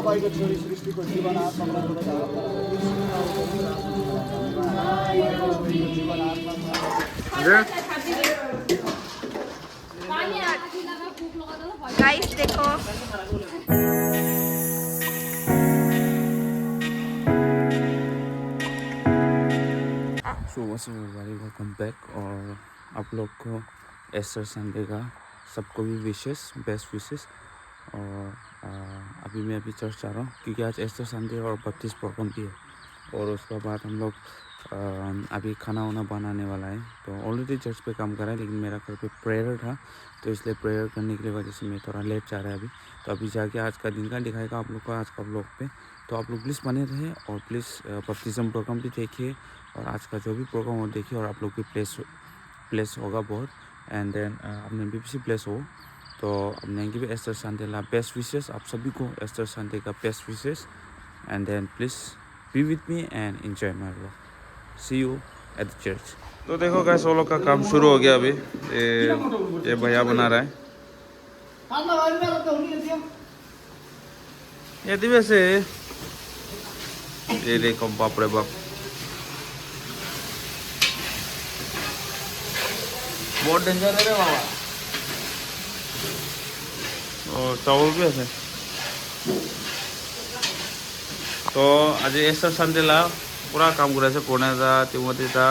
तपाईँको छोरी सृष्टिको जीवन आत्मा गाइस देखो वेलकम बैक। और आप लोग को एस्टर संडे का सबको भी विशेष बेस्ट विशेष। और अभी मैं चर्च जा रहा हूँ क्योंकि आज एस्टर संडे और बत्तीस प्रोग्राम भी है। और उसके बाद हम लोग अभी खाना वाना बनाने वाला है। तो ऑलरेडी चर्च पे काम कर रहा है, लेकिन मेरा घर पे प्रेयर था तो इसलिए प्रेयर करने की वजह से मैं थोड़ा लेट जा रहा है अभी। तो अभी जाके आज का दिन का दिखाएगा आप लोग को आज का ब्लॉग पे। तो आप लोग प्लीज़ बने रहे और प्लीज़ बप्तिज्म प्रोग्राम भी देखिए और आज का जो भी प्रोग्राम वो देखिए। और आप लोग भी प्लेस होगा बहुत। एंड देन अपने भी प्लेस हो तो अपने की भी एस्टर संडे ला बेस्ट विशेष आप सभी को एस्टर संडे का बेस्ट विशेष। And then please be with me and enjoy my vlog. See you at the church. तो देखो गाइस वो लोग का काम शुरू हो गया अभी। ये भैया बना रहा है ये दिवस है। ये देखो बाप रे बाप बहुत डेंजर है रे बाबा। और चावल भी है। तो आज एस्टर संडे ला पूरा काम कर रहे पुणे था तिमोती था।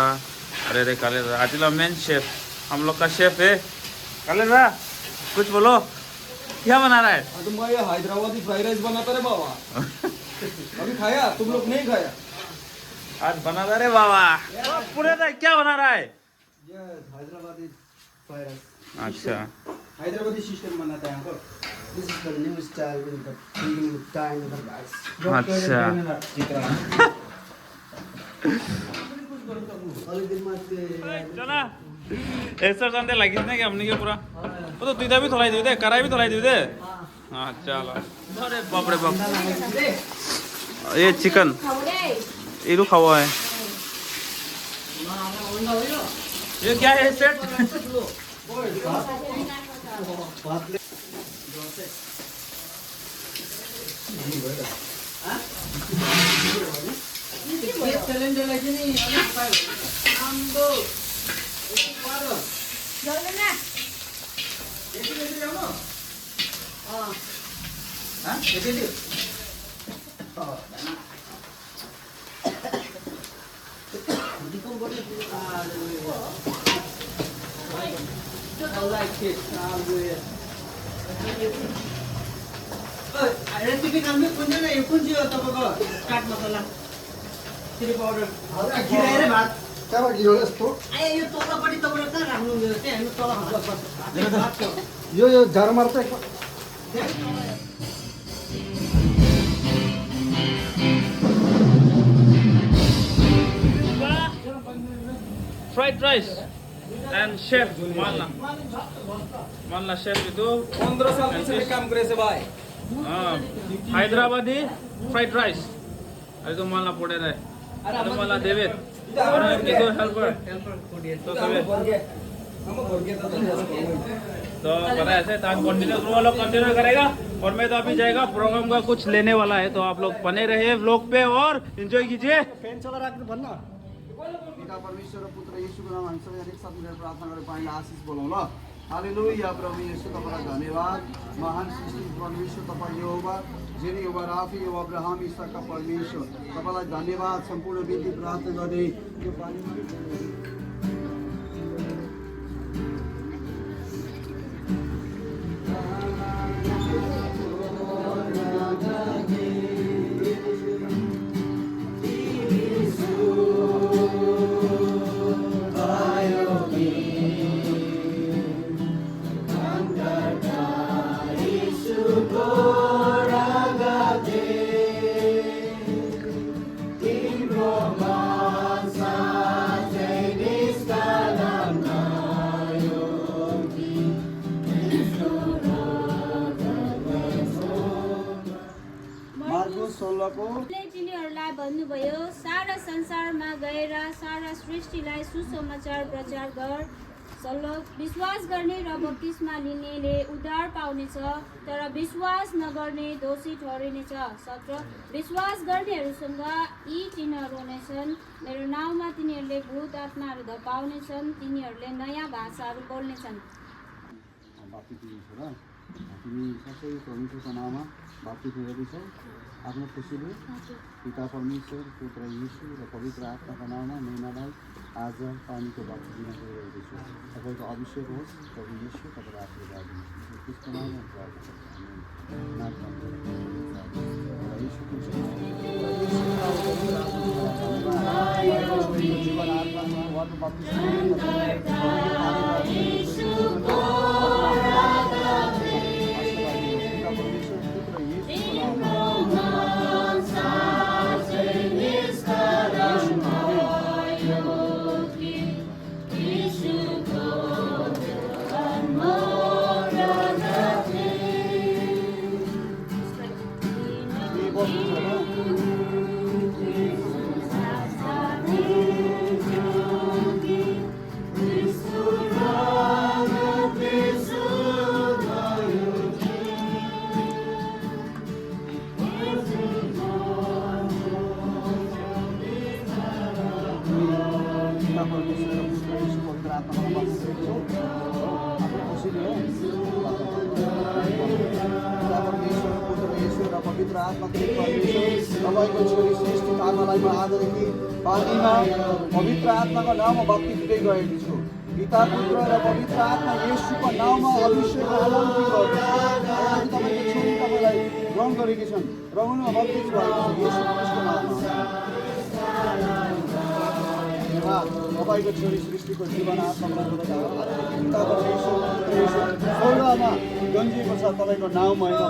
अरे रे काले आज मेन शेफ हम लोग का शेफ है काले रा। कुछ बोलो क्या बना रहा है? तो मैं ये हैदराबादी फ्राइड राइस बनाता रे बाबा। अभी खाया तुम लोग नहीं खाया? आज बना रहा रे बाबा पूरे था क्या बना रहा है? ये हैदराबादी फ्राइड राइस। अच्छा हैदराबादी सिस्टम बनाता है हमको। This is the new style with the filling time with guys. अच्छा चला एस्टर संडे लगी ना कि हमने के पूरा वो तो तुझा भी थोड़ा दे कराई भी थोड़ा दे। हाँ चलो। अरे बाप रे बाप ये चिकन ये तो खावा है। ये क्या है सेट? रेसिपी कामले कुन चाहिँ यो कुन चाहिँ तपाईको चाट मसला चिली पाउडर गिराएर भात कहाँ गिरो यस्तो ए यो तलपट्टि तपाईले कहाँ राख्नु हुन्छ त्यही हामी तल खान्छ यो झरमर चाहिँ फ्राइड राइस एंड शेफ मालना शेफ itu 15 साल पछाडि काम गरेछ भाइ। हैदराबादी फ्राइड राइस itu मालना पड़े रहे itu मालना देवेद और itu हेल्पर तो तो पता है ऐसे टाइम कंटिन्यू तुम लोग कंटिन्यू करेगा और मैं तो अभी जाएगा प्रोग्राम का कुछ लेने वाला है। तो आप लोग बने रहिए व्लॉग पे और एंजॉय कीजिए। फैन चला राख्नु भन्न पिता परमेश्वर र पुत्र येशूको नाम हामी सबै एक साथ मिलेर प्रार्थना गरेर पानीलाई आशिष बोलाउँ ल। हालेलुया प्रभु येशू तपाईलाई धन्यवाद। महान सृष्टि परमेश्वर तपाईँ यहोवा जिनी यहोवा राफी यहोवा अब्राहम इसहाकका परमेश्वर तपाईलाई धन्यवाद। सम्पूर्ण विधि प्रार्थना गर्दै यो पानीमा तिनीहरूलाई भन्नुभयो सारा संसारमा गएर सारा सृष्टिलाई सुसमाचार प्रचार गर। विश्वास गर्ने र बप्तिस्मा लिनेले उद्धार पाउनेछ, तर विश्वास नगर्ने दोषी ठहरिनेछ। 17 विश्वास गर्नेहरूसँग यी चिन्हहरू हुनेछन्। मेरो नाउँमा तिनीहरूले भूत आत्माहरू धपाउनेछन्, तिनीहरूले नयाँ भाषाहरू बोल्नेछन्। तिमी सबै परमेश्वरको नाममा बाप्तिस लिएका छौ आफ्नो खुसीले। पिता परमेश्वर, पुत्र येशू र पवित्र आत्माको नाममा नैनालाई आज पानीको बाप्तिस दिन गइरहेको छु। तपाईँको अभिषेक होस्, प्रभु येशू तपाईँलाई आशीर्वाद दिनुहोस्। त्यसको नाममा प्रार्थना पवित्र आत्मा तपाईँको छोरी श्रेष्ठ आत्मालाई म आजदेखि पानीमा पवित्र आत्माको नाउँमा बाप्तिस दिँदै गएको छु। पिता, पुत्र र पवित्र आत्मा येशूको नाउँमा अभिषेक अनुमति गर्छु। तपाईँको छोरी तपाईँलाई ग्रहण गरेकी छन् र उनीमा बाप्तिस भएको छ येशू ख्रीष्टको नाममा। तपाईँको छोरी सृष्टिको जीवन आत्मामा स्वर्गमा गन्जिएको छ तपाईँको नाउँ महिमा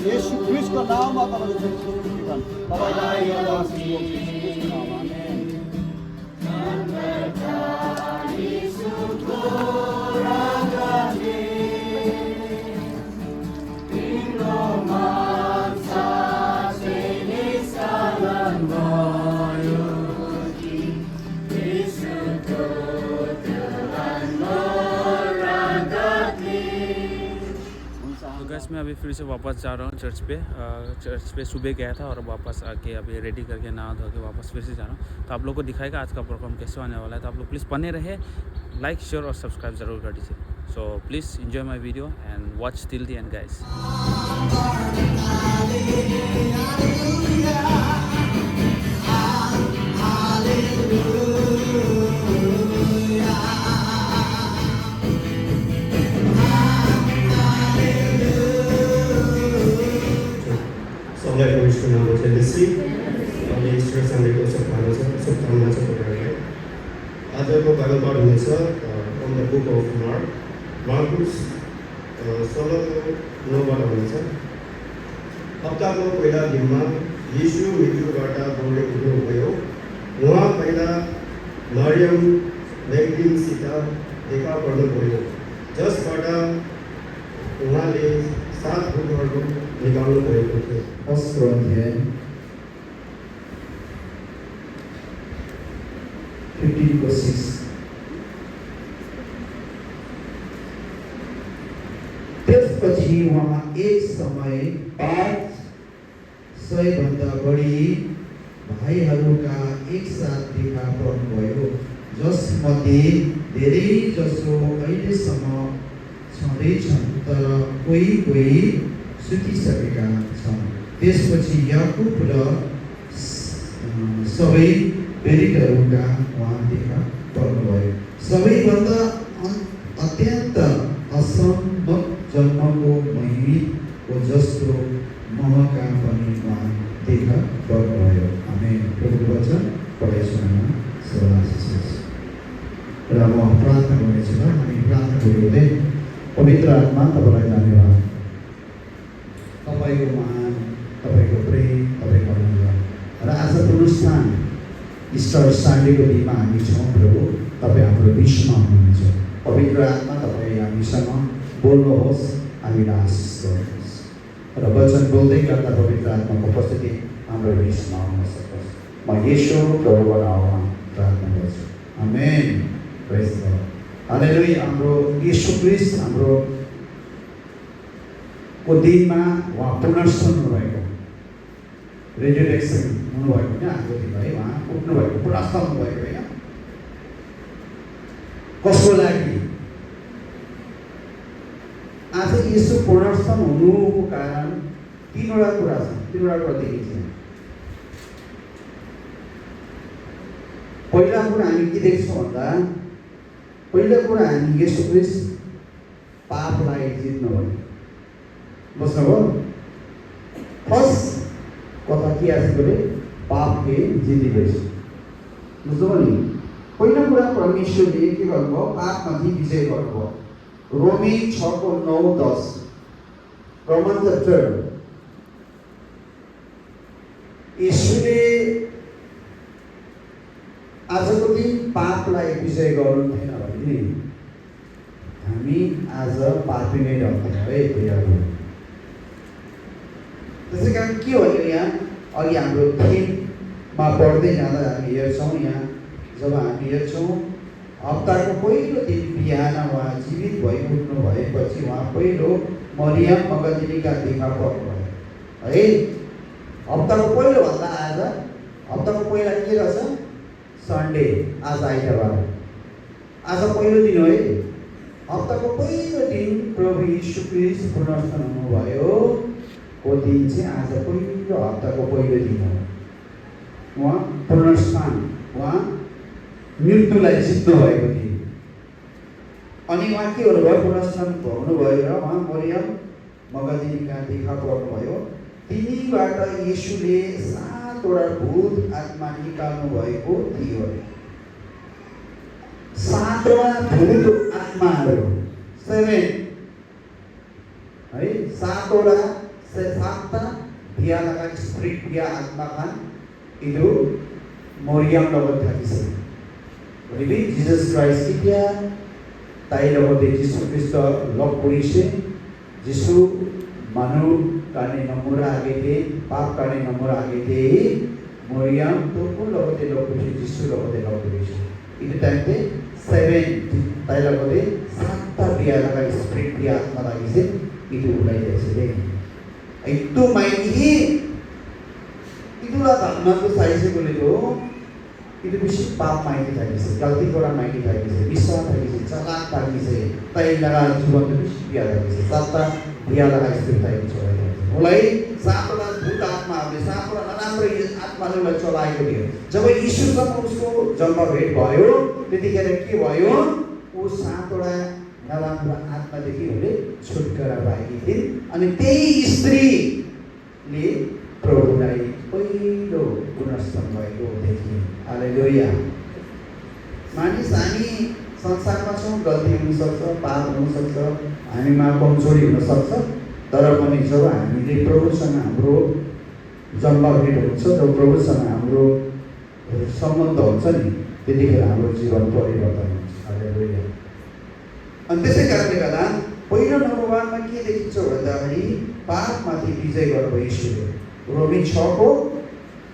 येशू ख्रीष्टको नाउँमा तपाईँको छोरी तपाईँलाई मैं अभी फिर से वापस जा रहा हूँ चर्च पे सुबह गया था और वापस आके अभी रेडी करके नहा धो के वापस फिर से जा रहा हूँ। तो आप लोग को दिखाएगा आज का प्रोग्राम कैसे होने वाला है। तो आप लोग प्लीज़ बने रहे, लाइक शेयर और सब्सक्राइब जरूर कर दीजिए। So please enjoy my video and watch till the end guys. सबै परमेश्वरको नाममा चाहिँ बेसी अनि ईश्वर सामनेको शुभकामना छ तपाईँहरूलाई। आजको बाइबल पाठ हुनेछ फ्रम द बुक अफ मार्कुस 16:9बाट हुनेछ। हप्ताको पहिला दिनमा यीशु मृत्युबाट बौँदै उठ्नुभयो। उहाँ पहिला मरियम म्याग्दलिनसित देखा पर्नुभयो, जसबाट उहाँले 7 भूतहरू निकाल्नु भएको थियो। 1 Corinthians 15:6 त्यसपछि उहाँ एक समय 500 भन्दा बढी भाइहरूका एकसाथ देखा पर्नुभयो, जसमध्ये धेरै जसो अहिलेसम्म छँदैछन् तर कोही कोही सुतिसकेका छन्। त्यसपछि याकुब र सबै प्रेरितहरूका उहाँ देखा पर्नुभयो। सबैभन्दा अत्यन्त असम्भव जन्मको महिमित जस्तो महका पनि उहाँ देखा पर्नुभयो। आमेन। प्रभुको वचन पढाइ सुनाउन सल्लाह र म प्रार्थना गर्नेछु। हामी प्रार्थना गर्दै पवित्र आत्मा तपाईँलाई धन्यवाद, तपाईँको महान, तपाईँको प्रेम, तपाईँको अनुग्रह र आजको অনুষ্ঠাन इस्टर सन्डेको दिनमा हामी छौँ। प्रभु तपाईँ हाम्रो बिचमा हुनुहुन्छ। पवित्र आत्मा तपाईँ हामीसँग बोल्नुहोस्, हामीलाई आशिष गर्नुहोस् र वचन बोल्दै गर्दा पवित्र आत्माको उपस्थिति हाम्रो बिचमा आउन सकोस्। म येशू प्रभुको नाममा प्रार्थना गर्छु। आमेन। प्रेज द लर्ड। हालेलुया। हाम्रो यीशु ख्रीष्ट हाम्रो को दिनमा उहाँ पुनर्स्थान हुनुभएको, रेजरेक्सन हुनुभएको होइन, आजको दिनमा है उहाँ उठ्नुभएको, पुनर्स्थान हुनुभएको होइन। कसको लागि? आज यीशु पुनर्स्थान हुनुको कारण तीनवटा कुरा छ, तीनवटा कुरा देखिन्छ। पहिला कुरा हामी के देख्छौँ भन्दा, पहिलो कुरा हामी यीशु ख्रीष्ट पापलाई जित्नुभयो। बुझ्नुभयो? फर्स्ट कथा के आएको रे? पापले जितेपछि। बुझ्नुभयो नि? पहिलो कुरा परमेश्वरले के गर्नुभयो? पापमाथि विजय गर्नुभयो। रोमी 6:9-10 रोमन च्याप्टर। यीशुले आजको दिन पापलाई विजय गर्नु थिएन भने हामी आज पापी नै रहन्थ्यौँ है प्रियहरू। त्यसै कारण के हो भने यहाँ अघि हाम्रो थिममा पढ्दै जाँदा हामी हेर्छौँ, यहाँ जब हामी हेर्छौँ हप्ताको पहिलो दिन बिहान उहाँ जीवित भइउठ्नु भएपछि उहाँ पहिलो मरियम मगदलीका देखा पर्नुभयो है। हप्ताको पहिलो भन्दा आज हप्ताको पहिला के रहेछ? सन्डे, आज आइतबार, आज पहिलो दिन हो है। हप्ताको पहिलो दिन प्रभु यीशु ख्रीष्ट पुनर्स्थान हुनुभयो को दिन चाहिँ आज पहिलो हप्ताको पहिलो दिन हो। उहाँ पुनर्स्थान, उहाँ मृत्युलाई जित्नु भएको दिन। अनि उहाँ के हुनुभयो? पुनर्स्थान हुनुभयो र उहाँ मरियम मगदलीका देखा पर्नुभयो। तिनीबाट यीशुले 7वटा भूत आत्मा निकाल्नु भएको थियो। 7वटा भूत आत्माहरू, 7 है, 7टा biarlah spirit dia atmakan itu Moriam dapat hadis. Jadi Jesus Christ dia tahu dapat Jesus Kristo log polisi, Jesus manu kane nomor आगे थे, पाप kane nomor आगे थे, Moriam तो pun dapat log polisi, Jesus dapat log polisi. Itu tadi 7 tahu dapat 7 biarlah spirit dia atma lagi sih, itu mulai dari sini. Itu main ini, itulah karena tu saya boleh tu, itu bisa pap main kita bisa, galti orang main kita bisa, bisa kita celak kita bisa, tapi jangan cuma tu biar kita bisa, satu biar kita bisa kita coba. Mulai satu lah buta atma, satu lah enam beri atma tu lah coba itu. Jika Yesus sama उसको जन्म भेट भयो, त्यतिखेर के भयो? वो सातवटा नराम्रो आत्मादेखि उनले छुटकारा पाएकी थिइन्। अनि त्यही स्त्रीले प्रभुलाई पहिलो पुनर्स्थान भएको देखिन्। हालेलुया। मानिस हामी संसारमा छौँ, गल्ती हुनसक्छ, पाप हुनसक्छ, हामीमा कमजोरी हुनसक्छ, तर पनि जब हामीले प्रभुसँग हाम्रो जन्म भेट हुन्छ, जब प्रभुसँग हाम्रो सम्बन्ध हुन्छ नि, त्यतिखेर हाम्रो जीवन परिवर्तन हुन्छ। हालेलुया। अनि त्यसै कारणले गर्दा पहिलो नम्बर 1मा के देखिन्छ भन्दाखेरि पापमाथि विजय गर्नुभयो यीशुले। रोमी 6को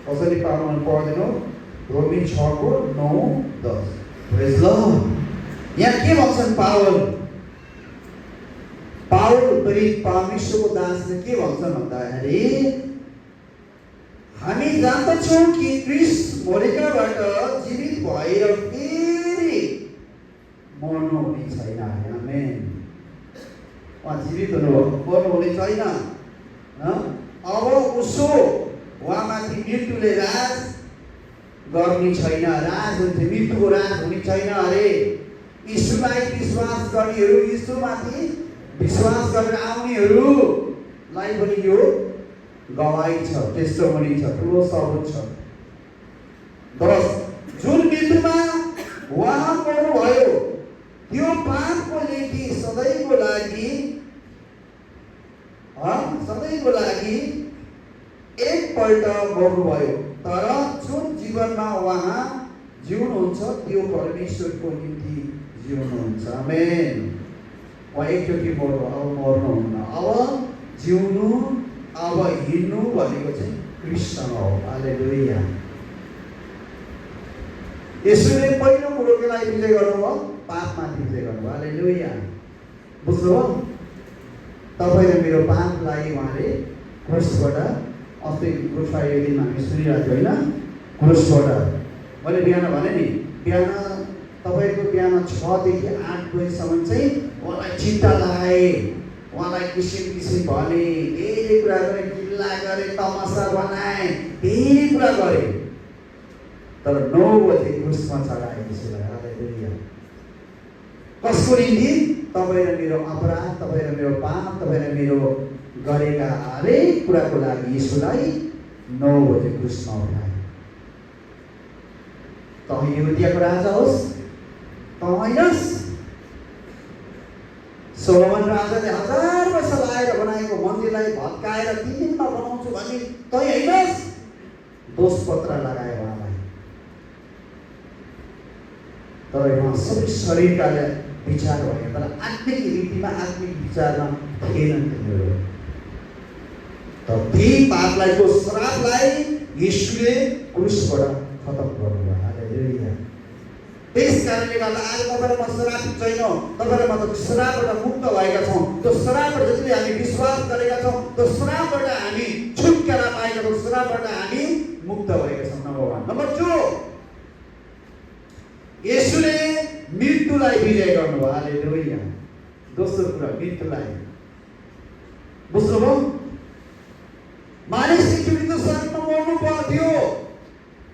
कसरी पापमा पढ्दैनौ? रोमी 6को 9-10। प्रेज लर्ड। यहाँ के भन्छन् पावल प्रेरित परमेश्वरको दासले के भन्छन् भन्दाखेरि हामी जान्दछौँ कि ख्रीष्ट मरेकाबाट जीवित भएर फेरि मर्नु हुने छैन। आमेन। उहाँ जीवित हुनुभयो, मर्नु हुने छैन। अब उसो उहाँमाथि मृत्युले राज गर्ने छैन, राज हुन्छ, मृत्युको राज हुने छैन अरे। यीशुलाई विश्वास गर्नेहरू, यीशुमाथि विश्वास गरेर आउनेहरूलाई पनि यो गवाई छ, टेस्टमनी छ, ठुलो सबुत छ। 10 जुन मृत्युमा उहाँ मर्नुभयो त्यो पापको लेखी सधैँको लागि एकपल्ट मर्नुभयो, तर जुन जीवनमा उहाँ जिउनुहुन्छ त्यो परमेश्वरको निम्ति जिउनुहुन्छ। आमेन। उहाँ एकचोटि मर्नु, अब मर्नुहुन्न, अब जिउनु, अब हिँड्नु भनेको चाहिँ कृष्ण हो। हालेलुया। यसुले पहिलो कुरो केलाई विजय गर्नुभयो? पापमाथि विजय गर्नुभयो। हालेलुया। बुझ्नुभयो? तपाईँ र मेरो पापलाई उहाँले क्रुसबाट, अस्ति गुड फ्राइडे दिनमा हामी सुनिरहेको थियो होइन? क्रुसबाट मैले बिहान भने नि, बिहान तपाईँको बिहान 6 देखि 8 बजीसम्म चाहिँ उहाँलाई चिन्ता लगाए, उहाँलाई किसिम किसिम भने, धेरै कुरा गरे, गिल्ला गरे, तमासा बनाए, धेरै कुरा गरे। तर 9 बजे क्रुसमा चढाए यसुलाई। हालेलुया। कसको निम्ति? तपाईँ र मेरो अपराध, तपाईँ र मेरो पाप, तपाईँ र मेरो गरेका हरेक कुराको लागि यसुलाई 9 बजे क्रुसमा उठाए। त यहुदियाको राजा होस्, त होइनस्। सोलोमन राजाले 1000 वर्ष लगाएर बनाएको मन्दिरलाई भत्काएर 3 दिनमा बनाउँछु भने तै होइनस्। दोषपत्र लगायो उहाँलाई। तर उहाँ सबै शरीरका विचार भयो, तर आत्मिक रीतिमा, आत्मिक विचारमा थिएनन् तिनीहरू। तर त्यही पापलाई, त्यो श्रापलाई यीशुले क्रुसबाट खतम गर्नुभयो। हालेलुया। त्यस कारणले गर्दा आज तपाईँ र म श्रापित छैनौँ, तपाईँ र म त श्रापबाट मुक्त भएका छौँ। त्यो श्रापबाट जसले हामी विश्वास गरेका छौँ, त्यो श्रापबाट हामी छुटकारा पाएका छौँ, श्रापबाट हामी मुक्त भएका छौँ। नम्बर 1। नम्बर 2, येशूले मृत्युलाई विजय गर्नुभयो। हालेलुया। दोस्रो कुरा, मृत्युलाई। बुझ्नुभयो? मानिसले मृत्यु शरीरमा मर्नु पर्थ्यो।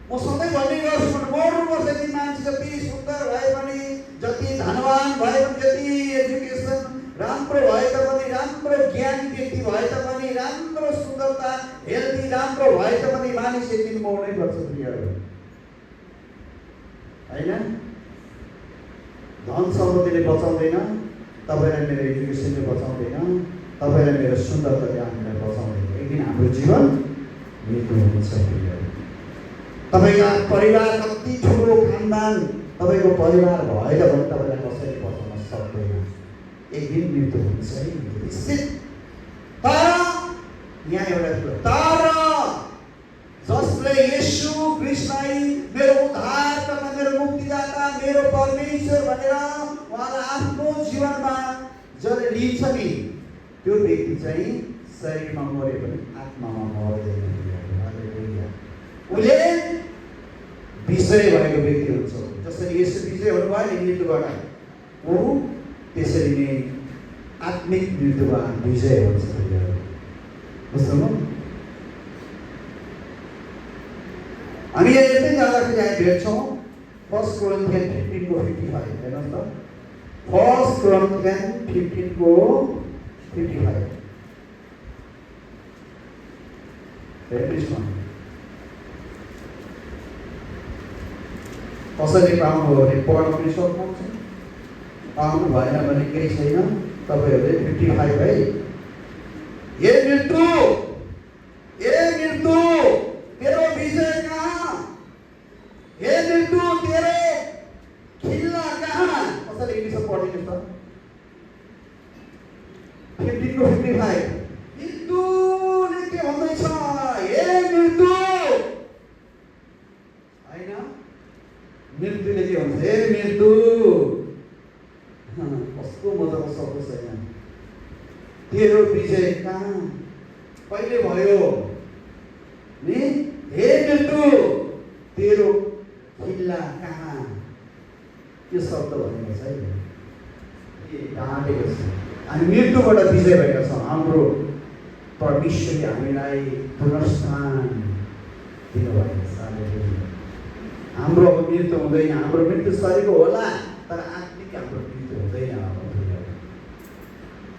म सधैँ भन्ने गर्छु, मर्नुपर्छ। यदि मान्छे जति सुन्दर भए पनि, जति धनवान भए पनि, जति एजुकेसन राम्रो भए तापनि, राम्रो ज्ञानी व्यक्ति भए तापनि, राम्रो सुन्दरता, हेल्दी राम्रो भए तापनि मानिस एक दिन मर्नै पर्छ प्रियहरू। होइन? धन सम्पत्तिले बचाउँदैन, तपाईँलाई मेरो एजुकेसनले बचाउँदैन, तपाईँलाई मेरो सुन्दरताले हामीलाई बचाउँदैन। एक दिन हाम्रो जीवन मृत्यु हुन्छ प्रियहरू। तपाईँका परिवार कति ठुलो खानदान तपाईँको परिवार भएन भने तपाईँलाई कसैले बचाउन सक्दैन। एक दिन मृत्यु हुन्छ है निश्चित। तर यहाँ एउटा कुरा, तर जसले येशू ख्रीष्टलाई मेरो उद्धारकर्ता, मेरो मुक्तिदाता, मेरो परमेश्वर भनेर उहाँलाई आफ्नो जीवनमा जसले लिन्छ नि, त्यो व्यक्ति चाहिँ शरीरमा मरे पनि आत्मामा मर्दैन। उसले विजय भएको व्यक्ति हुन्छ। जसरी येशू विजय हुनुभयो नि मृत्युबाट, ऊ त्यसरी नै आत्मिक मृत्युबाट विजय हुन्छ। बुझ्नुभयो? हामी हेर्दै जाँदाखेरि हामी भेट्छौँ 1 कोरिन्थियन 15:55। हेर्नुहोस् त, 1 कोरिन्थियन 15:55। हेर्नुहोस् न, कसैले पाउनु हो भने पढ्न पनि सक्नुहुन्छ, पाउनु भएन भने केही छैन। तपाईँहरूले 55 है। हे मृत्यु, हे मृत्यु, तेरो विजय कहाँ? हे मृत्यु, तेरो खिल्ला कहाँ? कसैले इङ्ग्लिसमा पढिदिनुहोस् त। 15:55। मृत्युले के भन्दैछ? हे मृत्यु, होइन? मृत्युले के भन्छ? हे मृत्यु, कस्तो मजाको शब्द छैन। तेरो विजय कहाँ? कहिले भयो नि? हे मृत्यु, तेरो खिल्ला कहाँ? यो शब्द भनेको छ है, ढाँटेको छ। हामी मृत्युबाट विजय भएका छौँ। हाम्रो परमेश्वरले हामीलाई पुनर्स्थान दिनुभएको छ। हाम्रो अब मृत्यु हुँदैन। हाम्रो मृत्यु शरीरको होला, तर आत्मिक हाम्रो मृत्यु हुँदैन।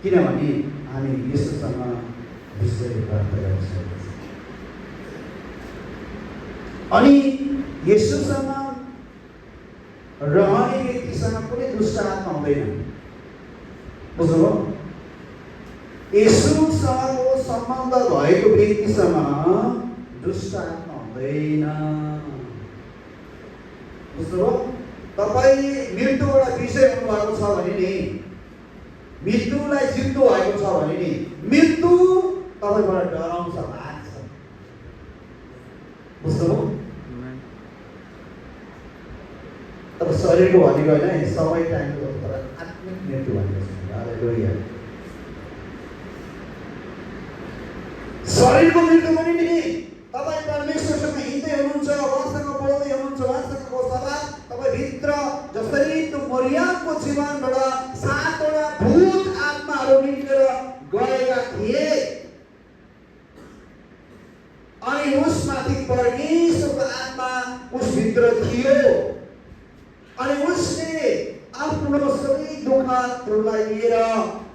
किनभने हामी येशूसँग विजय प्राप्त गर्छौँ। अनि येशूसँग रहने व्यक्तिसँग कुनै दुष्ट आत्मा हुँदैन। बुझ्नुभयो? येशूसँग सम्बन्ध भएको व्यक्तिसँग दुष्ट आत्मा हुँदैन। बुझ्नुभयो? तपाईँ मृत्युबाट विजय हुनुभएको छ भने नि, मृत्युलाई जित्नु भएको छ भने नि, मृत्यु तपाईँबाट डराउँछ, भाग्छ। बुझ्नुभयो? शरीरको भनेको होइन है, समय टाइमको तर आत्मिक मृत्यु भनेको छ। हालेलुया। शरीरको मृत्यु पनि नि तपाईँ परमेश्वरसँग हिँड्दै हुनुहुन्छ, उहाँसँग बोल्दै हुनुहुन्छ, उहाँसँगको सवाल तपाईँ भित्र जसरी त्यो मरियमको जीवनबाट 7वटा भूत आत्माहरू निस्केर गएका थिए अनि उसमाथि परमेश्वरको आत्मा उसभित्र थियो अनि उसले आफ्नो सबै दुःखहरूलाई लिएर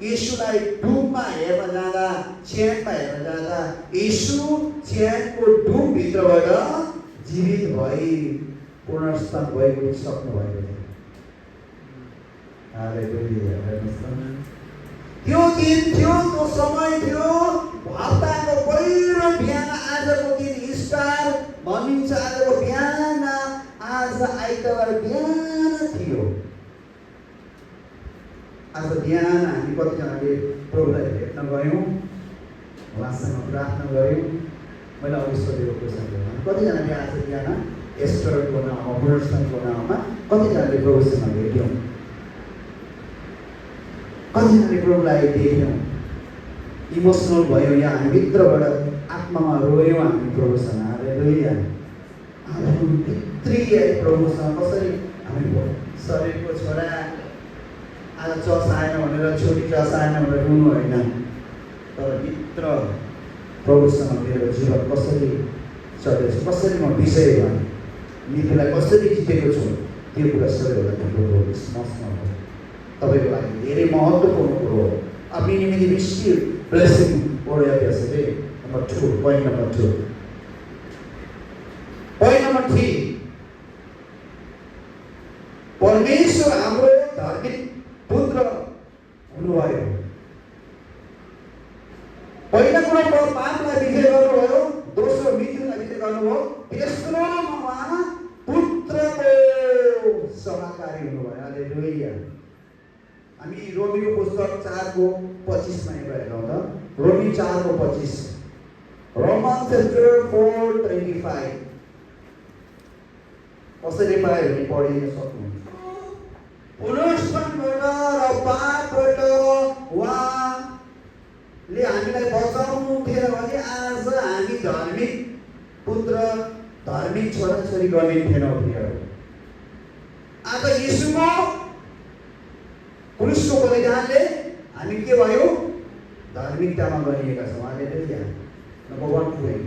यीशुलाई डुबमा हेर्न जाँदा, च्यानमा हेर्न जाँदा यीशु च्यानको डुबभित्रबाट जीवित भई पुनर्स्थान भएको सक्नु भएको थियो। हालेलुया। त्यो दिन थियो, त्यो समय थियो, हप्ताको पहिलो बिहान, आजको दिन इस्टर भनिन्छ, आजको बिहान, आज आइतबार बिहान थियो। आज बिहान हामी कतिजनाले प्रभुलाई भेट्न गयौँ, उहाँसँग प्रार्थना गऱ्यौँ। मैले अघि सोधेको क्वेसन, कतिजनाले आज बिहान एस्टरको नाममा, पुनर्स्थानको नाममा कतिजनाले प्रभुसँग भेट्यौँ, कतिजनाले प्रभुलाई देख्यौँ, इमोसनल भयो, या हामी भित्रबाट आत्मामा रोयौँ हामी प्रभुसँग। हालेलुया। हामी भित्री प्रभुसँग कसरी हामी शरीरको छोरा आज चर्च आएन भनेर, छोरी चर्च आएन भनेर रुनु होइन, तर भित्र प्रभुसँग मेरो जीवन कसरी चलेछ, कसरी म विजय भएँ, मृत्युलाई कसरी जितेको छु, त्यो कुरा सबैभन्दा ठुलो हो। स्मरण हो, तपाईँको लागि धेरै महत्त्वपूर्ण कुरो हो। अब निमित्त बेसी ब्लेसिङ ओढ्या त्यसले number 2, point number 2। Point number 3, परमेश्वर हाम्रो धार्मिक पुत्र हुनुभयो। पहिलो कुरो पापलाई विजय गर्नुभयो, दोस्रो मृत्युलाई विजय गर्नुभयो, तेस्रोमा उहाँ पुत्रको सहकारी हुनुभयो। हालेलुया। हामी रोमीको पुस्तक 4:25 मा हेरौँ त। रोमी 4:25, रोमन च्याप्टर 4:25 कसरी पायो भने पढिन सक्नुहुन्छ। पुनर्स्थानबाट र पापबाट उहाँले हामीलाई बचाउनु थिएन भने आज हामी धार्मिक पुत्र, धार्मिक छोराछोरी गनिन्थेनौँ थियो। आज यीशुको क्रुसको बलिदानले हामी के भयो? धार्मिकतामा गनिएका छौँ। Hallelujah. Number 1 point,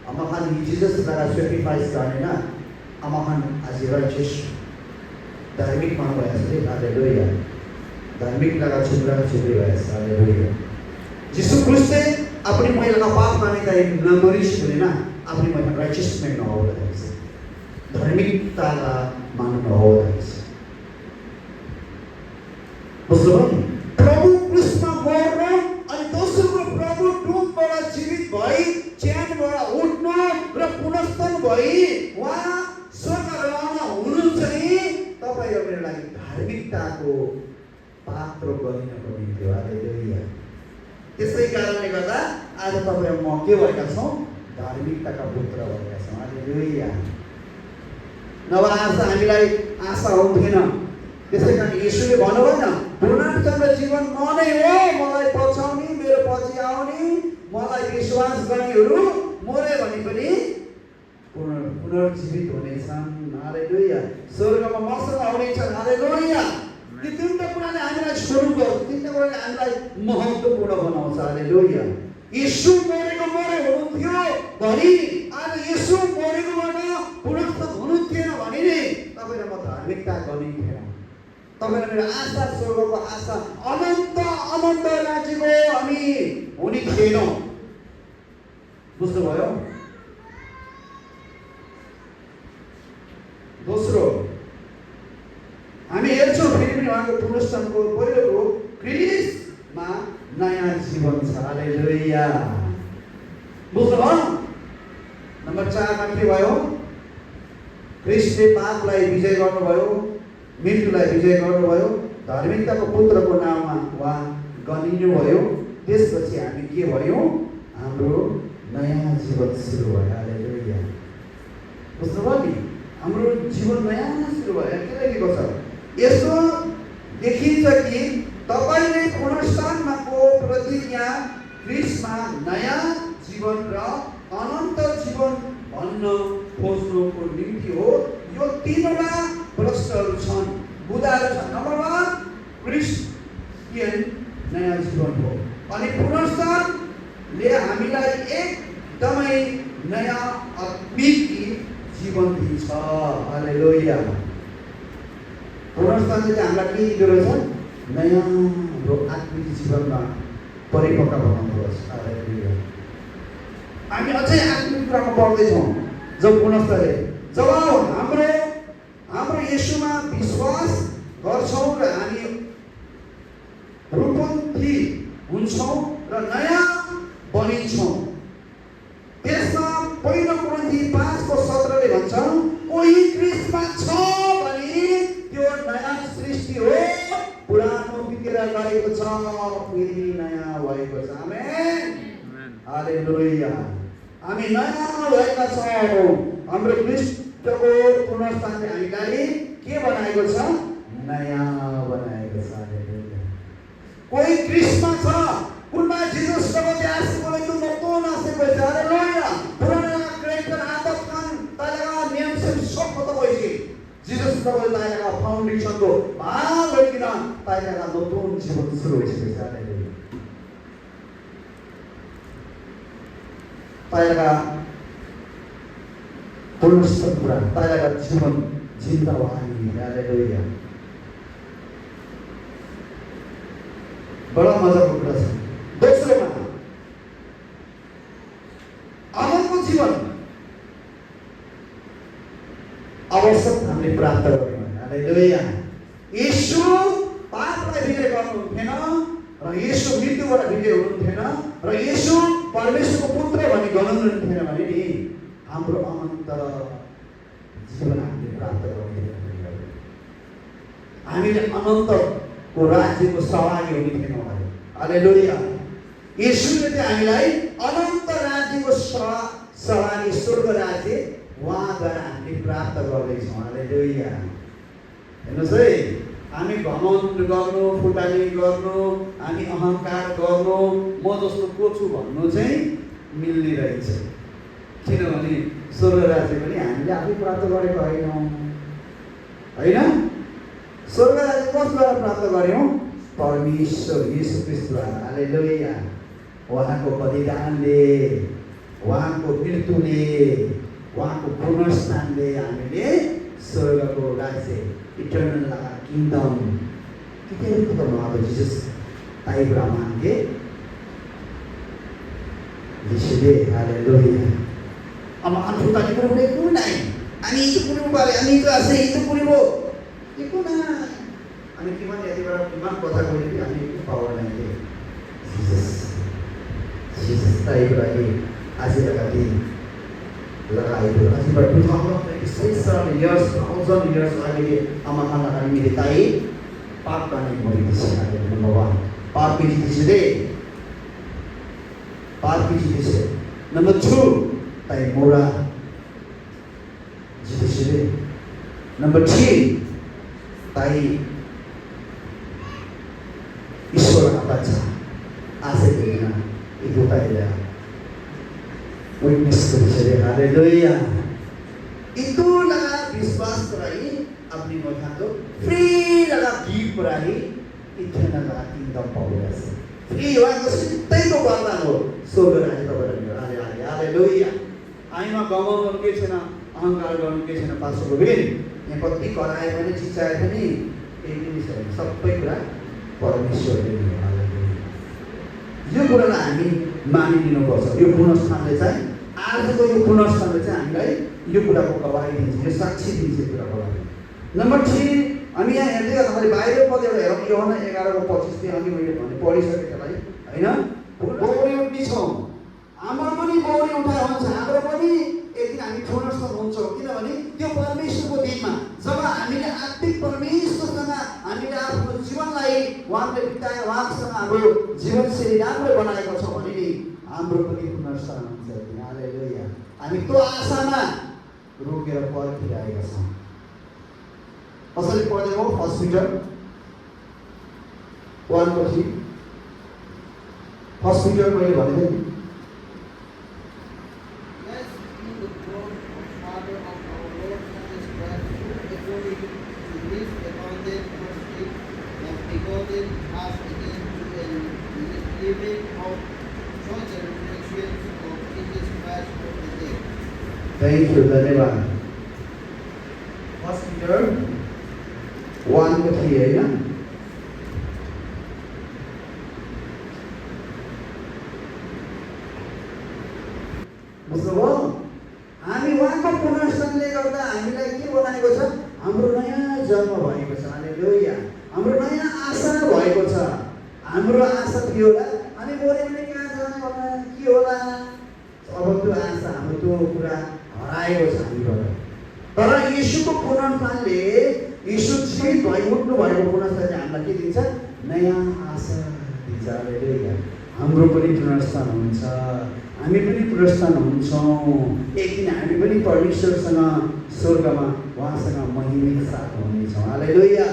amahan Jesus that sacrifice garena amahan as righteous धार्मिक मान भएछ रे। हालेलुया। धार्मिक लगा छुरा छुरी भएछ। हालेलुया। यीशु क्रिस्टले अपनी महिलाका पाप मानेका एक नमरिस भनेन, अपनी महिला राइचियसमेन्ट नहोला रहेछ, धार्मिकताका मान्नु नहोला रहेछ। बुझ्नुभयो? प्रभु क्रिस्टमा मर्न अनि दोस्रो प्रभु डुबबाट जीवित भई च्यानबाट उठ्नु र पुनर्स्थान भई उहाँ स्वर्गमा हुनुहुन्छ नि, तपाईँ र मेरो लागि धार्मिकताको पात्र बनिनको निम्ति। हालेलुया। त्यसै कारणले गर्दा आज तपाईँ म के भएका छौँ? धार्मिकताका पुत्र भएका छौँ। हालेलुया। नभए आज हामीलाई आशा हुन्थेन। त्यसै कारण येशूले भन्नुभयो न, पुनरुत्थानको जीवन म नै हो, मलाई पछाउने, मेरो पछि आउने, मलाई विश्वास गर्नेहरू मरे भने पनि पुनर्जीवित हुनेछन्। हालेलुया। स्वर्गमा मसँग आउनेछन्। हालेलुया। ती तीनटा कुराले हामीलाई स्वरूप गर्छ, तीनटा कुराले हामीलाई महत्त्वपूर्ण बनाउँछ। हालेलुया। येशू मरेको मरे हुनुहुन्थ्यो भने आज येशू मरेकोबाट पुनरुत्थान हुनु थिएन भने नि तपाईँ र म धार्मिकता गरिन्थेन। तपाईँ र मेरो आशा, स्वर्गको आशा, अनन्त अनन्त राज्यको हामी हुने थिएनौँ। बुझ्नुभयो? दोस्रो, हामी हेर्छौँ फेरि पनि उहाँको पुनरुत्थानको पहिलो रूप क्रिस्टमा नयाँ जीवन छ। हालेलुया। बुझ्नुभयो? नम्बर 4 मा के भयो? क्रिस्टले पापलाई विजय गर्नुभयो, मृत्युलाई विजय गर्नुभयो, धार्मिकताको पुत्रको नाममा उहाँ गनिनुभयो। त्यसपछि हामी के भयौँ? हाम्रो नयाँ जीवन सुरु भयो। हालेलुया। बुझ्नुभयो नि? हाम्रो जीवन नयाँ सुरु भयो। के लेखेको छ? यसो देखिन्छ कि तपाईले पुनरुत्थानको प्रतिज्ञा क्रिस्टमा नयाँ जीवन र अनन्त जीवन भन्न खोज्नुको निम्ति हो। यो तीनवटा प्रश्नहरू छन्, बुदाहरू छन्। नम्बर 1 क्रिस्चियन नयाँ जीवन हो, अनि पुनरुत्थानले हामीलाई एकदमै नयाँ आत्मिक जीवन दिन्छ। हालेलुया। पुनरुत्थानले चाहिँ हामीलाई के दिँदो रहेछ? नयाँ आत्मिक जीवनमा परिपक्व बनाउँदछ। हालेलुया। हामी अझै आत्मिक कुरामा पढ्दैछौँ। जब पुनरुत्थानले जब हाम्रो येशूमा विश्वास गर्छौँ र हामी रूपान्तरित हुन्छौँ र नयाँ बनिन्छौँ, त्यसमा पहिलो कोरिन्थी 5:17 भन्छ, कोही क्रिस्टमा छ भने त्यो नयाँ सृष्टि हो, पुरानो बितेर गएको छ, फेरि नयाँ भएको छ। आमेन। हालेलुया। हामी नयाँ भएका छौँ। हाम्रो क्रिस्टको पुनरुत्थानले हामीलाई के बनाएको छ? नयाँ बनाएको छ। हालेलुया। कोही क्रिस्टमा छ, उनमा जिससको त्यागको itu no nace pues हालेलुया। पुरानो क्रिस्टको आदतkan talaga नियम से सब खत्म भइसक्यो। जिससको talaga फाउन्डेसनको भाग भइकिन talaga नतुन जीवन सुरु भइसक्यो। हालेलुया। talaga पुनरुत्थान कुरा talaga जीवन जिन्दा वाणी। हालेलुया। बडा मजाको कुरा छ। दोस्रोमा अनन्तको जीवन आवश्यक हामीले प्राप्त गर्यौँ। हालेलुया। येशू पापलाई विजय गर्नुहुन्थेन र येशू मृत्युबाट विजय हुनुहुन्थेन र येशू परमेश्वरको पुत्र भनी गनाउनुहुन्थेन भने नि हाम्रो अनन्त जीवन हामीले प्राप्त गर्दैनौँ। हामीले अनन्तको राज्यको सहभागी हुने थिएनौँ। हालेलुया। येशूले चाहिँ हामीलाई अनन्त राज्यको सहभागी स्वर्ग राज्य उहाँद्वारा हामीले प्राप्त गर्दैछौँ। हालेलुया। हेर्नुहोस् है, हामी घमण्ड गर्नु, फुटानी गर्नु, हामी अहङ्कार गर्नु, म जस्तो को छु भन्नु चाहिँ मिल्ने रहेछ। किनभने स्वर्ग राज्य पनि हामीले आफै प्राप्त गरेको होइनौँ, होइन? स्वर्ग राज्य कसद्वारा प्राप्त गर्यौँ? परमेश्वर येशू ख्रीष्टद्वारा। हालेलुया। उहाँको बलिदानले, उहाँको मृत्युले, उहाँको पुनरुत्थानले हामीले स्वर्गको राज्य, eternal kingdom kita itu berdoa Jesus Abraham ke di sini. Haleluya. Ama anu tadi pun naik. Ani itu pun balik, ani itu asli itu pun ibu. Itu na. Ani gimana ya gimana kota kau ini ani itu power naik. Jesus Abraham asli lagi itu asli berdoa. 600 years, 1000 years lagi aman-aman kami militai. पाप गर्ने मरेको छ। Number 1 पाप जितेछे। पाप जितेछे। Number 2 ताई मोरा जितेछे। Number 3 ताई ईश्वरका बच्चा आशा दिएन itu ताईले विटनेस गरिसके। हालेलुया। itulah विश्वास गराई अपनी मखातो फ्री लगा गिफ्ट राही इतना लगा किंगडम पाउस फ्री वाको सित्तैको वरदान हो स्वर्ग राज्य तपाईहरुले। हालेलुया। आइमा गमाउनु के छैन, अहंकार गर्नु के छैन। पास्टरको बिन यहाँ कति कराए पनि चिचाए पनि केही पनि छैन, सबै कुरा परमेश्वरले दिनु। हालेलुया। यो कुरालाई हामी मानिदिनुपर्छ। यो पुनरुत्थानले चाहिँ आजको यो पुनरुत्थानले चाहिँ हामीलाई यो कुराको गवाही दिन्छ, यो साक्षी दिन्छ कुराको लागि। नम्बर 3 हामी यहाँ हेर्दै गर्दाखेरि बाहिर पदेर हेरौँ यूहन्ना 11:25 तिर अघि मैले भने पढिसकेकोलाई हैन। बौरी उठ्ने छौँ, हाम्रो पनि बौरी उठाइ हुन्छ, हाम्रो पनि एक दिन हामी पुनरुत्थान हुन्छौँ। किनभने त्यो परमेश्वरको दिनमा जब हामीले आत्मिक परमेश्वरसँग हामीले आफ्नो जीवनलाई उहाँले बिताए, उहाँसँग हाम्रो जीवनशैली राम्रो बनाएको छ भने नि हाम्रो पनि पुनरुत्थान हुन्छ। हालेलुया। हामी त्यो आशामा रोकेर पर्खिरहेका छौँ। कसरी पढ्दै हो? 1 Peter 1:3 1 Peter मैले भनेको नि Blessed be the God and Father of our Lord Jesus Christ, who according to his abundant mercy has begotten us again to a living hope through the resurrection of Jesus Christ from the dead. Thank you, धन्यवाद। 1 Peter 1:3 होइन? बुझ्नुभयो? हामी उहाँको पुनर्स्थानले गर्दा हामीलाई के बनाएको छ? हाम्रो नयाँ जन्म भएको छ। हालेलुया। हाम्रो नयाँ आशा भएको छ। हाम्रो आशा के होला? हामी मऱ्यो भने कहाँ जाने होला? के होला? अब त्यो आशा, हाम्रो त्यो कुरा हराएको छ हामीबाट। तर येशूको पुनरुत्थानले, येशू जीवित भई उठ्नु भएको पुनरुत्थानले हामीलाई के दिन्छ? नयाँ आशा दिन्छ। हालेलुया। हाम्रो पनि पुनरुत्थान हुन्छ, हामी पनि पुनरुत्थान हुन्छौँ। एक दिन हामी पनि परमेश्वरसँग स्वर्गमा उहाँसँग महिमित साथ हुनेछौँ। हालेलुया।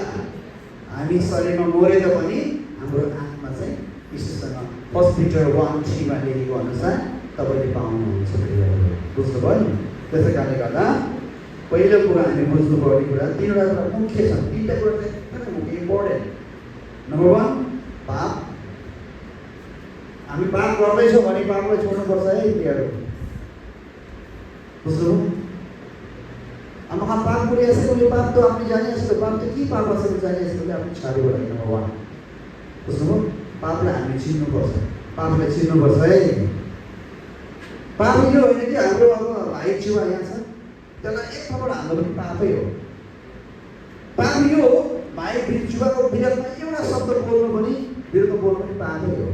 हामी शरीरमा मरे पनि हाम्रो आत्मा चाहिँ यीशुसँग 1 Peter 1:3 मा लेखेको अनुसार तपाईँले पाउनुहुन्छ। बुझ्नुभयो नि? त्यसै कारणले गर्दा पहिलो कुरा हामी बुझ्नुपर्ने कुरा तीनवटा कुरा मुख्य छन्। तीनवटा कुरा चाहिँ एकदमै मुख्य, इम्पोर्टेन्ट। नम्बर 1 पाप। हामी पाप गर्दैछौँ भने पापलाई छोड्नुपर्छ है प्रियहरू। बुझ्नुभयो? हम पाप गरिरहेको बोले पाप तो आपने जाने जस्तो पाप तो के पाप असर जाने जस्तो आपने छाड्यो भने नम्बर 1 बुझ्नुभयो? पापलाई हामी चिन्नुपर्छ। पापलाई चिन्नुपर्छ है। पाप यो होइन कि हाम्रो अब भाइ छेउमा यहाँ छ त्यसलाई एक थप्पड हाल्नु पनि पापै हो। पाप यो हो भाइ छेउको विरोधमा एउटा शब्द बोल्नु पनि, विरोधमा बोल्नु पनि पापै हो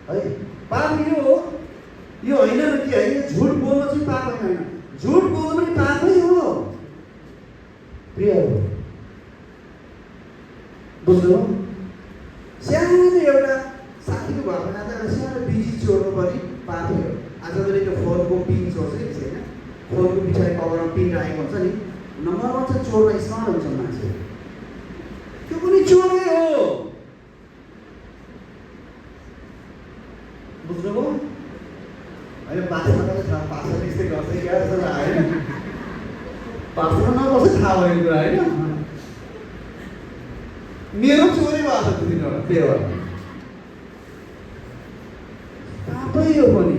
है। पाप यो हो, यो होइन कि होइन झुट बोल्नु चाहिँ पाप होइन, झुट बोल्नु पनि पापै हो प्रियहरू। बुझ्नुभयो? सानो एउटा साथीको घरमा जाँदा सानो बिजी चोर्नु पनि पापै हो। आज मैले त्यो फोनको पिन चोर्छ कि छैन, फोनको पछाडि कभरमा पिन राखेको हुन्छ नि, नम्बर 1 चाहिँ चोर्न स्मार्ट हुन्छ मान्छे, त्यो पनि चोरै हो। बुझ्नुभयो? होइन पासमा त थाहा, पासमा त्यस्तै गर्छ क्या जस्तो लाग्यो होइन। पासमा नबस्छ थाहा भएको कुरा होइन। मेरो चोरी भएको छ त्यो दिनबाट पेवा। पापै हो पनि।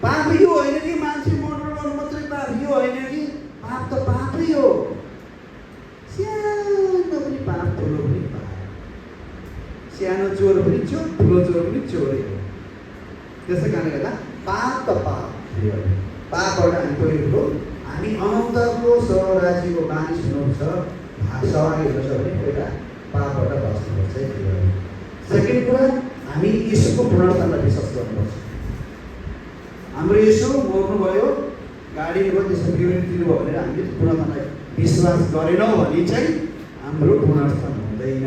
पाप यो होइन कि मान्छे मर्डर गर्नु मात्रै पाप, यो होइन कि पाप त पापै हो। सानो पनि पाप, ठुलो पनि पाप। सानो चोर पनि चोर, ठुलो चोर पनि चोरै हो। त्यसै कारणले गर्दा पाप त पाप। पापबाट हामी पहिलो कुरो हामी अनन्तको स्वराज्यको मानिस हुनु छ, सहभागी हुनु छ भने पहिला पापबाट बस्नुपर्छ है। सेकेन्ड कुरा हामी येशूको पुनरुत्थानलाई विश्वास गर्नुपर्छ। हाम्रो येशू मर्नुभयो, गाडीको त्यसको बिउरी दिनुभयो भनेर हामीले पुनरुत्थानलाई विश्वास गरेनौँ भने चाहिँ हाम्रो पुनरुत्थान हुँदैन।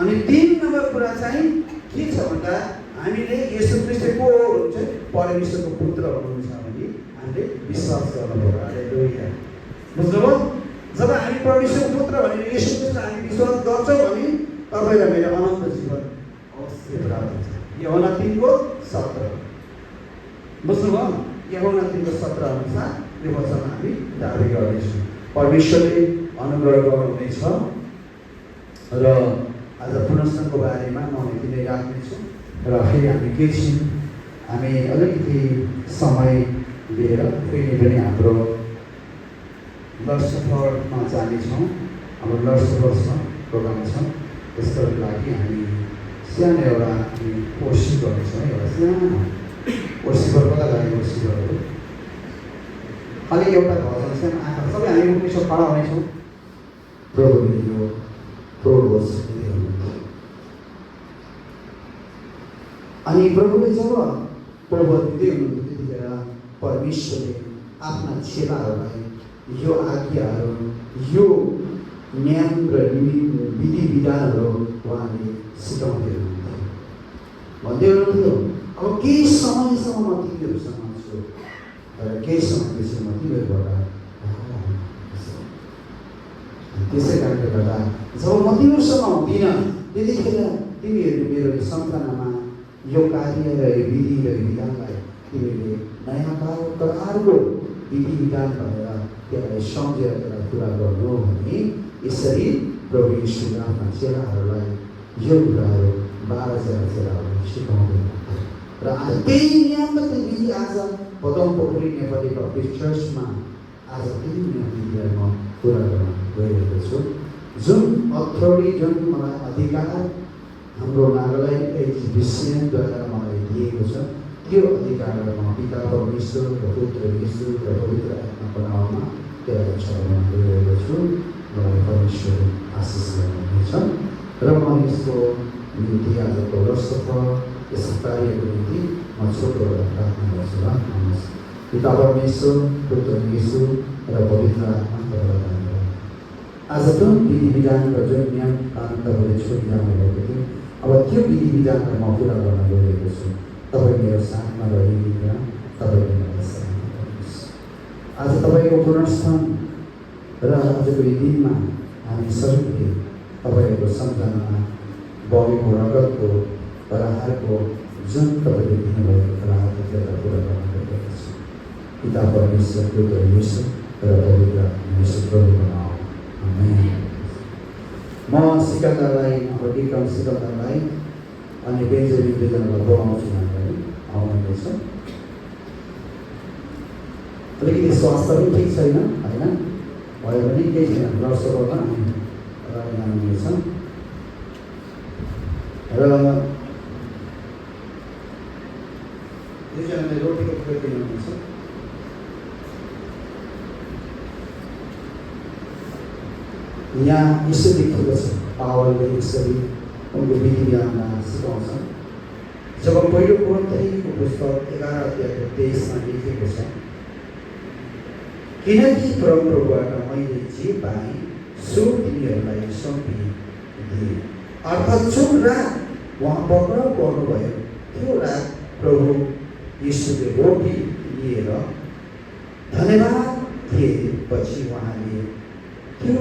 अनि 3 नम्बर कुरा चाहिँ के छ भन्दा हामीले येशू ख्रीष्ट को हुनुहुन्छ, परमेश्वरको पुत्र हुनुहुन्छ भने हामीले विश्वास गर्नुपर्छ। हालेलुया। बुझ्नुभयो? जब हामी परमेश्वरको पुत्र भनेर येशू ख्रीष्ट हामी विश्वास गर्छौँ भने तपाईँलाई मेरो अनन्त जीवन अवश्य प्राप्त हुन्छ। यूहन्ना 3:17। बुझ्नुभयो? यूहन्ना 3:17 अनुसार यो वचन हामी दाबी गर्दैछौँ। परमेश्वरले अनुग्रह गर्नुहुनेछ र आज पुनरुत्थानको बारेमा म यति नै राख्नेछु र फेरि हामी एकछिन हामी अलिकति समय लिएर फेरि पनि हाम्रो लर्ड सफरमा जानेछौँ। हाम्रो लर्ड सफरमा प्रोग्राम छ, त्यसको लागि हामी सानो एउटा कोसिस गर्नेछौँ। एउटा सानो कोसिसको लागि कोसिस गरेको खालि एउटा भजन सानो आँखा सबै हामी उठ्नेछौँ, खडा हुनेछौँ। प्रभुले यो प्रोभोस अनि प्रभुले जब प्रबोध दिँदै हुनुहुन्थ्यो त्यतिखेर परमेश्वरले आफ्ना चेलाहरूलाई यो आज्ञाहरू, यो नियम र विधि विधानहरू उहाँले सिकाउँदै हुनुहुन्थ्यो। भन्दै हुनुहुन्थ्यो अब केही समयसम्म म तिमीहरूसँग छु, तर केही समयपछि म तिमीहरूबाट त्यसै कारणले गर्दा जब म तिमीहरूसँग हुँदिनँ त्यतिखेर तिमीहरू मेरो सन्तानमा यो कार्य र यो विधि र यो विधानलाई तिमीले नयाँ पारो तर अर्को विधि विधान भनेर त्यसलाई सम्झेर त्यसलाई पुरा गर्नु भने यसरी प्रभु यीशुले आफ्ना चेलाहरूलाई यो कुराहरू 12 चेलाहरूलाई सिकाउँदै र आज त्यही नियम र त्यही विधि आज पदम पोखरी नेपाली बप्टिस्ट चर्चमा आज त्यही नियम विधिलाई म पुरा गर्न गइरहेको छु। जुन अथोरिटी जुन मलाई अधिकार हाम्रो नागाल्यान्ड एचबिसिएनद्वारा मलाई दिएको छ त्यो अधिकारलाई म पिता परमेश्वर र पुत्र यीशु र पवित्र आत्माको नाममा त्यसलाई चलाउन गइरहेको छु। मलाई परमेश्वर आशिष गर्नुहुनेछ र म यसको निम्ति आजको रसफल यस कार्यको निम्ति म छोटो एउटा प्रार्थना गर्छु र पिता परमेश्वर पुत्र यीशु र पवित्र आत्माको नाममा आज जुन विधि विधान र जुन नियम कानुन तपाईँले छोडिरहनु भएको थियो अब त्यो विधि विधानलाई म पुरा गर्न गइरहेको छु। तपाईँ मेरो साथमा रहिदिएर तपाईँले मलाई सहायता गर्नुहोस्। आज तपाईँको पुनर्स्थान र आजको यो दिनमा हामी सबैले तपाईँको सम्झनामा बगेको रगतको प्रहारको जुन तपाईँले दिनुभएको प्रहारको त्यसलाई पुरा गर्न गइरहेको छु। पिता परमेश्वर पुत्र यीशु र पवित्र यीशु प्रभुको नाम आमेन। म सिकन्दरलाई हाम्रो विक्रम सिकन्दरलाई अनि बेन्जामिन दुईजनालाई बोलाउँछु हामीलाई आउनुहुनेछ। अलिकति स्वास्थ्य पनि ठिक छैन होइन, भयो भने केही छैन दर्शकमा हामी जानुहुनेछ र दुईजनाले रोटीको प्लेट दिनुहुनेछ। यहाँ यसो लेखिएको छ, पावलले यसरी उनको विधि विधानमा सिकाउँछ। जब पहिलो कोरिन्थीको पुस्तक 11 अध्यायको 23मा लेखिएको छ, किनकि परमप्रभुबाट मैले जे पाएँ सो तिमीहरूलाई सुम्पिदिएँ। अर्थात् जुन रात उहाँ पक्राउ गर्नुभयो त्यो रात प्रभु यीशुले रोटी लिएर धन्यवाद दिएपछि उहाँले त्यो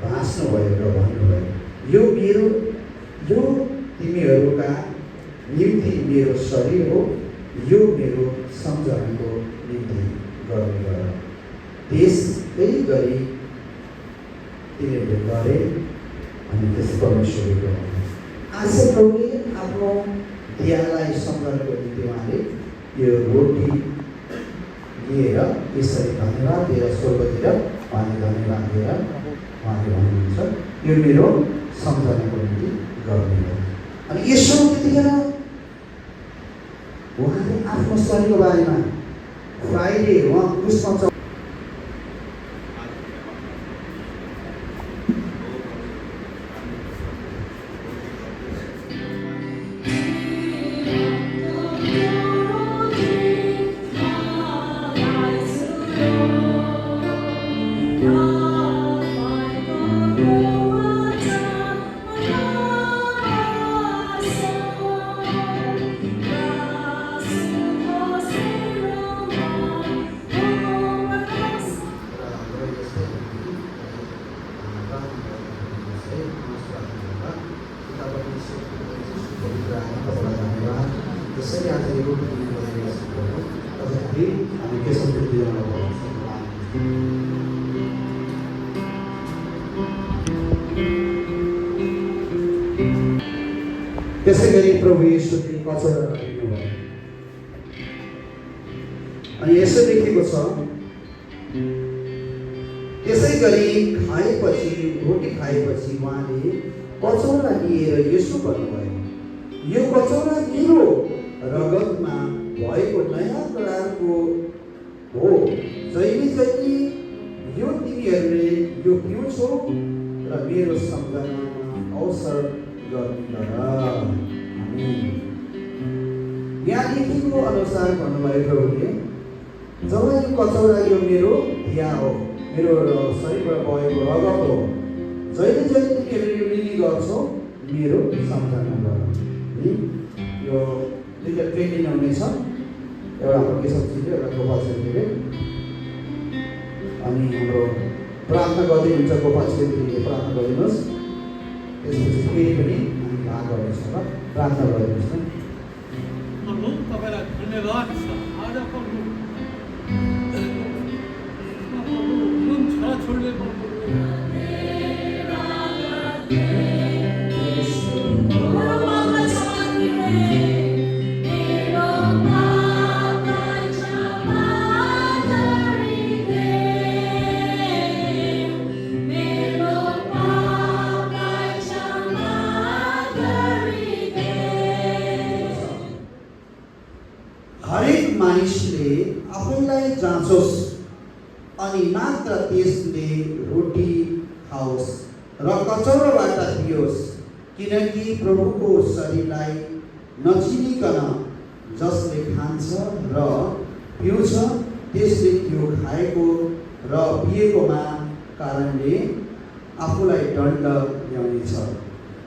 भाँच्नुभयो र भन्नुभयो, यो तिमीहरूका निम्ति मेरो शरीर हो, यो मेरो सम्झनाको निम्ति गर्ने गर। त्यसै गरी तिनीहरूले गरे अनि त्यस परमेश्वरले गर्नु। आज प्रभुले आफ्नो दियालाई सम्झनाको निम्ति उहाँले यो रोटी लिएर यसरी धन्यवाद दिएर स्वर्गतिर उहाँले धन्यवाद दिएर उहाँले भन्नुहुन्छ, यो मेरो सम्झनाको निम्ति गर्ने हो। अनि यसो त्यतिखेर उहाँले आफ्नो शरीरको बारेमा फ्राइडे उहाँ क्रुसमा त्यसरी आज यो रोटी हामी के सम्झिँदै त्यसै गरी प्रभु यीशुले कचौरा लिनुभयो अनि यसो लेखेको छ, त्यसै गरी खाएपछि रोटी खाएपछि उहाँले कचौरा लिएर यसो भन्नुभयो, यो कचौरा मेरो रगतमा भएको नयाँ करारको हो, जहिले जहिले यो तिमीहरूले यो पिउँछौ र मेरो सम्झनामा अवसर गर्ने गर। यहाँ लेखेको अनुसार भन्नुभयो प्रभुले, जब यो कचौरा यो मेरो दिया हो, मेरो शरीरबाट भएको रगत हो, जहिले जहिले तिमीहरूले यो लिने गर्छौ मेरो सम्झना गर। यो 2 Corinthians लिनुहुनेछ, एउटा हाम्रो केशवजीले, एउटा गोपाल छेत्रीले, अनि हाम्रो प्रार्थना गर्दै हुन्छ गोपाल छेत्रीले प्रार्थना गरिदिनुहोस्, त्यसपछि फेरि पनि हामी भाग गर्नेछौँ र प्रार्थना गरिदिनुहोस् न। प्रभु तपाईँलाई धन्यवाद छ आजको प्रभु जुन छोराछोरीले हरेक मानिसले आफैलाई जाँचोस् अनि मात्र त्यसले रोटी खाओस् र कचौरोबाट पियोस्, किनकि प्रभुको शरीरलाई नचिनिकन जसले खान्छ र पिउँछ त्यसले त्यो खाएको र पिएकोमा कारणले आफूलाई दण्ड ल्याउनेछ।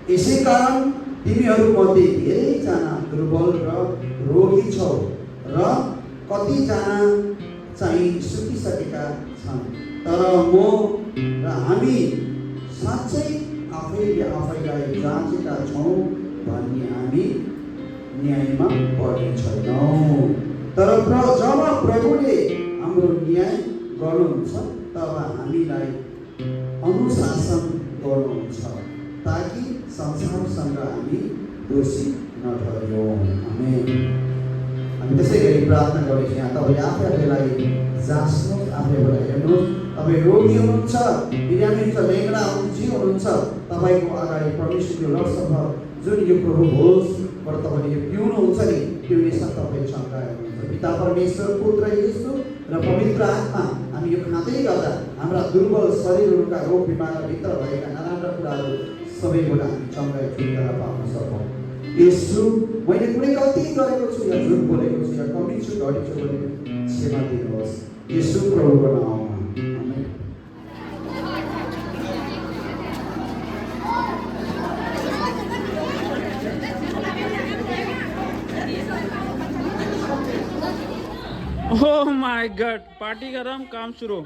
यसै कारण तिमीहरूमध्ये धेरैजना दुर्बल र रोगी छौ र कतिजना चाहिँ सुकिसकेका छन्, तर म र हामी साँच्चै आफैले आफैलाई जाँचेका छौँ भन्ने हामी न्यायमा पर्ने छैनौँ। तर जब प्रभुले हाम्रो न्याय गर्नुहुन्छ तब हामीलाई अनुशासन गर्नुहुन्छ ताकि संसारसँग हामी दोषी नठहरियौँ। आमेन। हामी त्यसै गरी प्रार्थना गरेको यहाँ तपाईँले आफैलाई जाँच्नुहोस्, आफैलाई हेर्नुहोस्। तपाईँ रोगी हुनुहुन्छ, बिरामी हुन्छ, लेङ्गडा हुनुहुन्छ, जे हुनुहुन्छ, तपाईँको अगाडि परमेश्वरको रससँग जुन यो प्रभु भोजबाट तपाईँले यो पिउनुहुन्छ नि, त्यो निसा तपाईँ क्षमता हुनुहुन्छ। पिता परमेश्वर, पुत्र येशू र पवित्र आत्मा, हामी यो खाँदै गर्दा हाम्रा दुर्बल शरीरहरूका रोग बिमारभित्र भएका नराम्रा कुराहरू सबैबाट हामी चङ्गाई छुटकारा पाउन सकौँ। येशू, मैले कुनै गल्ती गरेको छु या झुट बोलेको छु या कमी छु ढडी छु भने क्षमा दिनुहोस्। येशू प्रभुको नाममा, आमेन। ओह माय गॉड, पार्टी गरम, काम सुरू।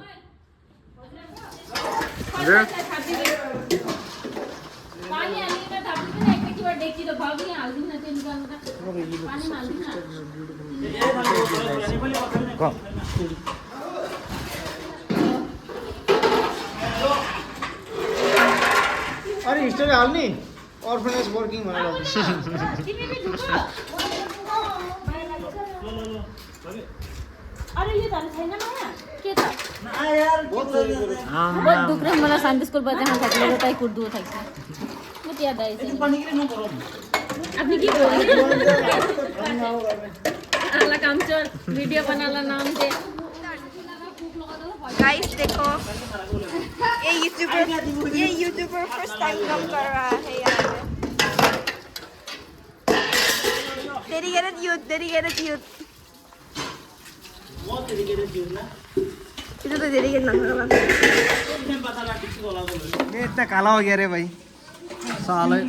पानी हाल्ने थाप्नु पनि एकैचोटि डेक्ची त भाग्ने हाल्दिनु न, त्यो निकाल्नु त पानीमा हाल्दिनु न। अरे हिस्ट्री हाल्ने अर्फनेज वर्किङ भनेर तिमी पनि ढुक्क। अरे यो त छैन माया के त बहुत दुख रहा मला शांति स्कूल पर जहाँ था लोग ताई कुर्दू था मुझे याद आया इसे अपनी की अगला काम चल वीडियो बनाना नाम से गाइस देखो ये यूट्यूबर फर्स्ट टाइम काम कर रहा है यहाँ पे। डेडिकेटेड यूथ itu तो डेडिकेट ना करो ये इतना काला हो गया रे भाई साले।